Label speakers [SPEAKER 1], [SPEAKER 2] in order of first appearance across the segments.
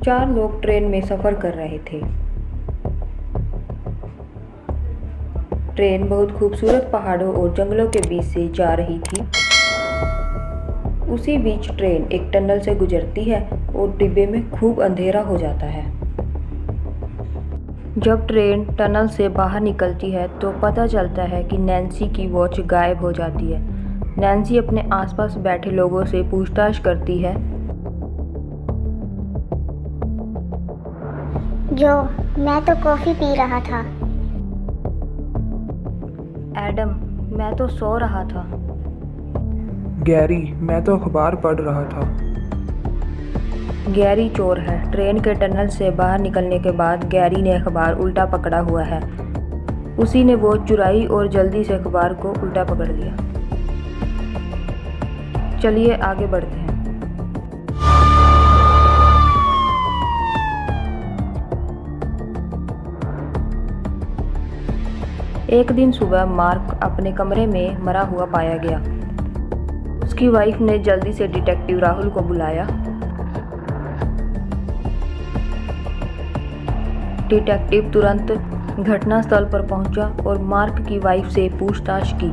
[SPEAKER 1] चार लोग ट्रेन में सफ़र कर रहे थे। ट्रेन बहुत खूबसूरत पहाड़ों और जंगलों के बीच से जा रही थी। उसी बीच ट्रेन एक टनल से गुजरती है और डिब्बे में खूब अंधेरा हो जाता है। जब ट्रेन टनल से बाहर निकलती है तो पता चलता है कि नैन्सी की वॉच गायब हो जाती है। नैन्सी अपने आसपास बैठे लोगों से पूछताछ करती है।
[SPEAKER 2] जो मैं तो कॉफ़ी पी रहा था।
[SPEAKER 1] एडम, मैं तो सो रहा था।
[SPEAKER 3] गैरी, मैं तो अखबार पढ़ रहा था।
[SPEAKER 1] गैरी चोर है। ट्रेन के टनल से बाहर निकलने के बाद गैरी ने अखबार उल्टा पकड़ा हुआ है। उसी ने वो चुराई और जल्दी से अखबार को उल्टा पकड़ लिया। चलिए आगे बढ़ते हैं। एक दिन सुबह मार्क अपने कमरे में मरा हुआ पाया गया। उसकी वाइफ ने जल्दी से डिटेक्टिव राहुल को बुलाया। डिटेक्टिव तुरंत घटनास्थल पर पहुंचा और मार्क की वाइफ से पूछताछ की।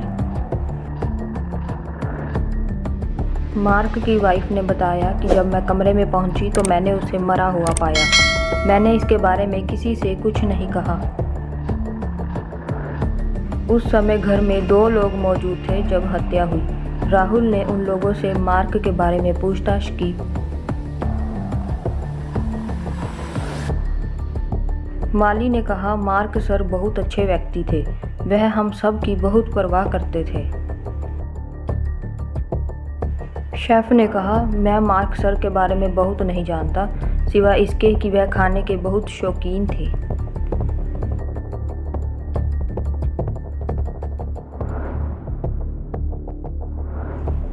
[SPEAKER 1] मार्क की वाइफ ने बताया कि जब मैं कमरे में पहुंची तो मैंने उसे मरा हुआ पाया। मैंने इसके बारे में किसी से कुछ नहीं कहा। उस समय घर में 2 लोग मौजूद थे जब हत्या हुई। राहुल ने उन लोगों से मार्क के बारे में पूछताछ की। माली ने कहा, मार्क सर बहुत अच्छे व्यक्ति थे। वह हम सब की बहुत परवाह करते थे। शेफ ने कहा, मैं मार्क सर के बारे में बहुत नहीं जानता, सिवाय इसके कि वह खाने के बहुत शौकीन थे।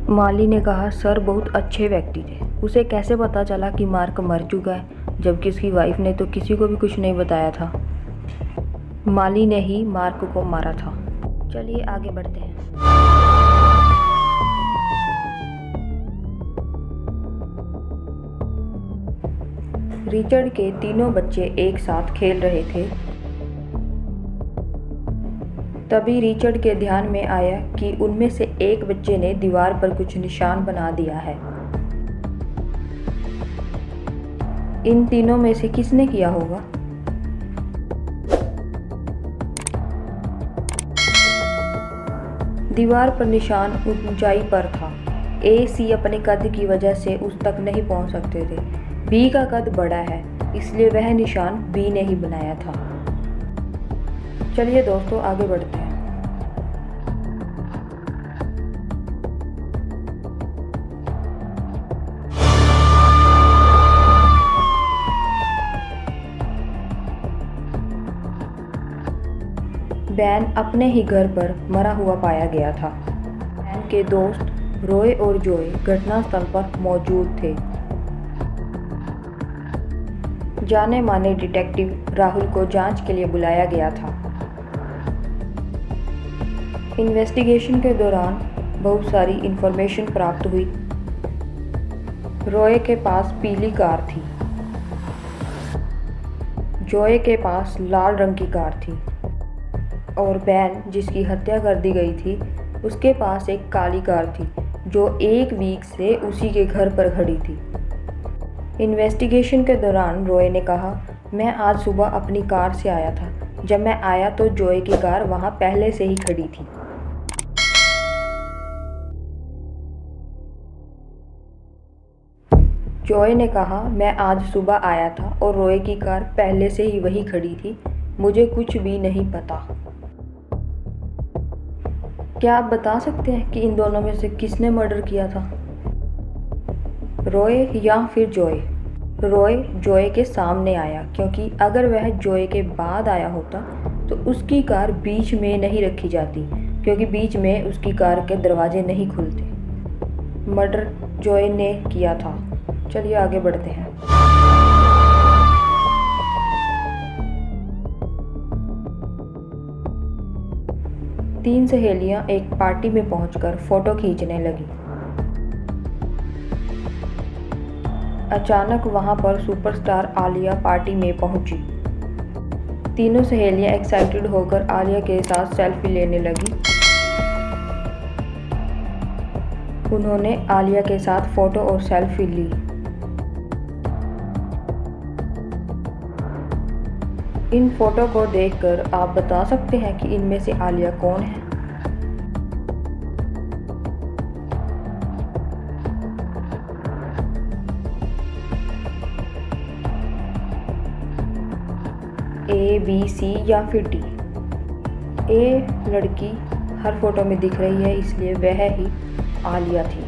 [SPEAKER 1] माली ने कहा, सर बहुत अच्छे व्यक्ति थे। उसे कैसे पता चला कि मार्क मर चुका है, जबकि उसकी वाइफ ने तो किसी को भी कुछ नहीं बताया था। माली ने ही मार्क को मारा था। चलिए आगे बढ़ते हैं। रिचर्ड के तीनों बच्चे एक साथ खेल रहे थे। तभी रिचर्ड के ध्यान में आया कि उनमें से एक बच्चे ने दीवार पर कुछ निशान बना दिया है। इन तीनों में से किसने किया होगा? दीवार पर निशान ऊंचाई पर था। ए, सी अपने कद की वजह से उस तक नहीं पहुंच सकते थे। बी का कद बड़ा है, इसलिए वह निशान बी ने ही बनाया था। चलिए दोस्तों आगे बढ़ते हैं। बैन अपने ही घर पर मरा हुआ पाया गया था। बैन के दोस्त रॉय और जॉय घटनास्थल पर मौजूद थे। जाने माने डिटेक्टिव राहुल को जांच के लिए बुलाया गया था। इन्वेस्टिगेशन के दौरान बहुत सारी इंफॉर्मेशन प्राप्त हुई। रॉय के पास पीली कार थी। जॉय के पास लाल रंग की कार थी और बैन जिसकी हत्या कर दी गई थी उसके पास एक काली कार थी जो 1 वीक से उसी के घर पर खड़ी थी। इन्वेस्टिगेशन के दौरान रॉय ने कहा, मैं आज सुबह अपनी कार से आया था। जब मैं आया तो जॉय की कार वहां पहले से ही खड़ी थी। जॉय ने कहा, मैं आज सुबह आया था और रॉय की कार पहले से ही वही खड़ी थी। मुझे कुछ भी नहीं पता। क्या आप बता सकते हैं कि इन दोनों में से किसने मर्डर किया था? रॉय या फिर जॉय? रॉय जॉय के सामने आया, क्योंकि अगर वह जॉय के बाद आया होता तो उसकी कार बीच में नहीं रखी जाती, क्योंकि बीच में उसकी कार के दरवाजे नहीं खुलते। मर्डर जॉय ने किया था। चलिए आगे बढ़ते हैं। 3 सहेलियां एक पार्टी में पहुंचकर फोटो खींचने लगी। अचानक वहाँ पर सुपरस्टार आलिया पार्टी में पहुंची। तीनों सहेलियां एक्साइटेड होकर आलिया के साथ सेल्फी लेने लगी। उन्होंने आलिया के साथ फोटो और सेल्फी ली। इन फोटो को देखकर आप बता सकते हैं कि इनमें से आलिया कौन है? ए, बी, सी या फिर डी? ए लड़की हर फोटो में दिख रही है, इसलिए वह ही आलिया थी।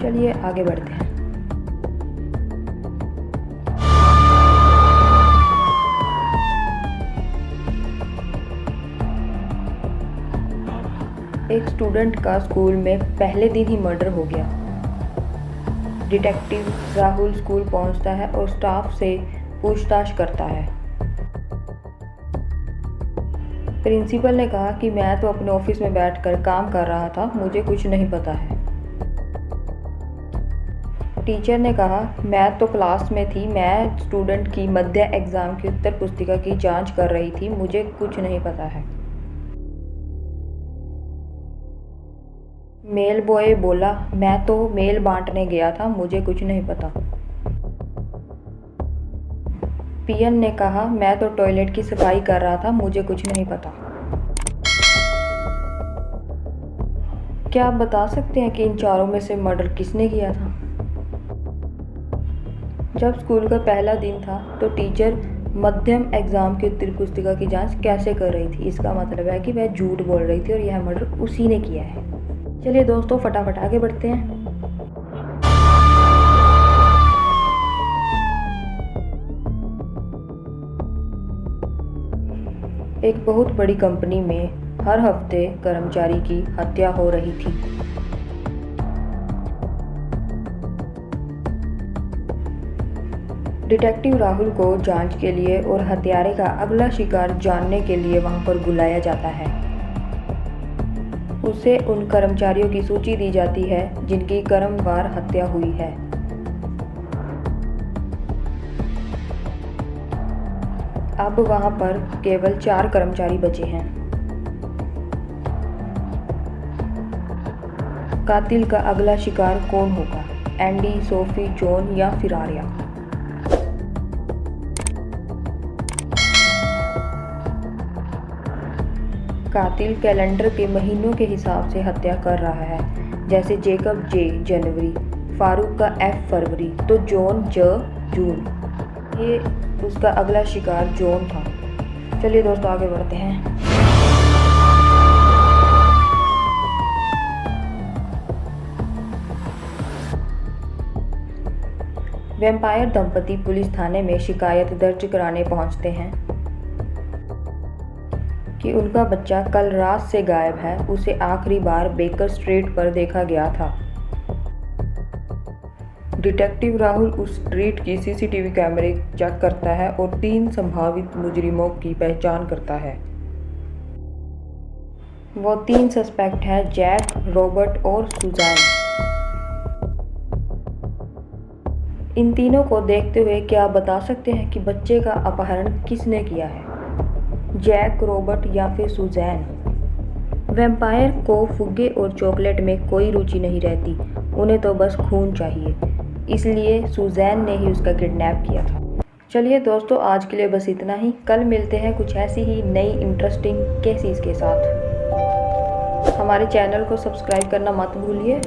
[SPEAKER 1] चलिए आगे बढ़ते हैं। एक स्टूडेंट का स्कूल में पहले दिन ही मर्डर हो गया। डिटेक्टिव राहुल स्कूल पहुंचता है और स्टाफ से पूछताछ करता है। प्रिंसिपल ने कहा कि मैं तो अपने ऑफिस में बैठकर काम कर रहा था, मुझे कुछ नहीं पता है। टीचर ने कहा मैं तो क्लास में थी, मैं स्टूडेंट की मध्य एग्जाम की उत्तर पुस्तिका की जांच कर रही थी, मुझे कुछ नहीं पता है। मेल बॉय बोला मैं तो मेल बांटने गया था, मुझे कुछ नहीं पता। पियन ने कहा मैं तो टॉयलेट की सफाई कर रहा था, मुझे कुछ नहीं पता। क्या आप बता सकते हैं कि इन चारों में से मर्डर किसने किया था? जब स्कूल का पहला दिन था तो टीचर मध्यम एग्जाम की उत्तर पुस्तिका की जांच कैसे कर रही थी? इसका मतलब है कि वह झूठ बोल रही थी और यह मर्डर उसी ने किया है। चलिए दोस्तों फटाफट आगे बढ़ते हैं। एक बहुत बड़ी कंपनी में हर हफ्ते कर्मचारी की हत्या हो रही थी। डिटेक्टिव राहुल को जांच के लिए और हत्यारे का अगला शिकार जानने के लिए वहां पर बुलाया जाता है। उसे उन कर्मचारियों की सूची दी जाती है जिनकी क्रमवार हत्या हुई है। अब वहां पर केवल 4 कर्मचारी बचे हैं। कातिल का अगला शिकार कौन होगा? एंडी, सोफी, जॉन या फिर आर्या? कातिल कैलेंडर के महीनों के हिसाब से हत्या कर रहा है, जैसे जेकब जे जनवरी, फारूक का एफ फरवरी, तो जॉन जून। ये उसका अगला शिकार जॉन था। चलिए दोस्तों आगे बढ़ते हैं। वैम्पायर दंपति पुलिस थाने में शिकायत दर्ज कराने पहुंचते हैं कि उनका बच्चा कल रात से गायब है, उसे आखिरी बार बेकर स्ट्रीट पर देखा गया था। डिटेक्टिव राहुल उस स्ट्रीट की सीसीटीवी कैमरे चेक करता है और 3 संभावित मुजरिमों की पहचान करता है। वो 3 सस्पेक्ट हैं, जैक, रॉबर्ट और सुजैन। इन तीनों को देखते हुए क्या आप बता सकते हैं कि बच्चे का अपहरण किसने किया है? जैक, रॉबर्ट या फिर सुजैन? वैम्पायर को फुग्गे और चॉकलेट में कोई रुचि नहीं रहती, उन्हें तो बस खून चाहिए, इसलिए सुजैन ने ही उसका किडनैप किया था। चलिए दोस्तों आज के लिए बस इतना ही। कल मिलते हैं कुछ ऐसी ही नई इंटरेस्टिंग केसेस के साथ। हमारे चैनल को सब्सक्राइब करना मत भूलिए।